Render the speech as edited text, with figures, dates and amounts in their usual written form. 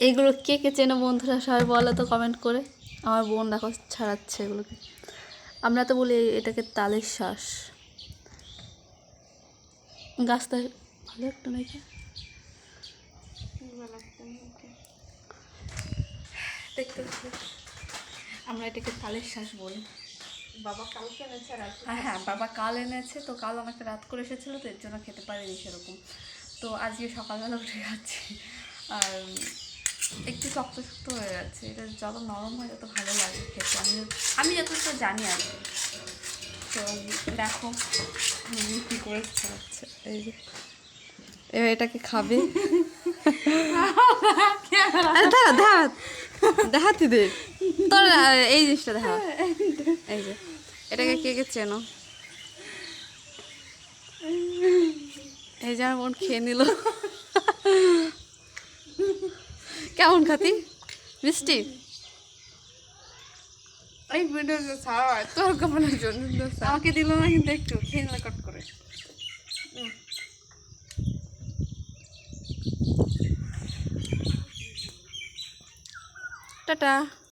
এইগুলো কে কে চেনো বন্ধুরা সবাই বলো তো কমেন্ট করে। আমার বোন দেখো ছাড়াচ্ছে এগুলোকে। আমরা তো বলি এটাকে তালের শ্বাস। গাছটা ভালো একটা নাকি দেখতে, আমরা এটাকে তালের শ্বাস বলি। বাবা কালকে এনেছে আর হ্যাঁ হ্যাঁ, বাবা কাল এনেছে, তো কাল অনেকটা রাত করে এসেছিলো, তো এর জন্য খেতে পারিনি সেরকম। তো আজকে সকালবেলা উঠে যাচ্ছি, আর একটু শক্ত শক্ত হয়ে যাচ্ছে। এটা যত নরম হয় তত ভালো লাগে খেতে, আমি যতটা জানি আর কি। তো দেখো কী করে খাচ্ছে, এই যে এবার এটাকে খাবে। দেখাতে দে তোর এই জিনিসটা দেখা, এই যে এটাকে কে কে চেনো। এই যে আমার বোন খেয়ে নিল। কেমন খাতি মিষ্টি? এই ভিডিও ছাড়া হয় তোর কমানোর জন্য আমাকে দিল না কিন্তু, একটু খেয়ে নিল কট করে। টাটা।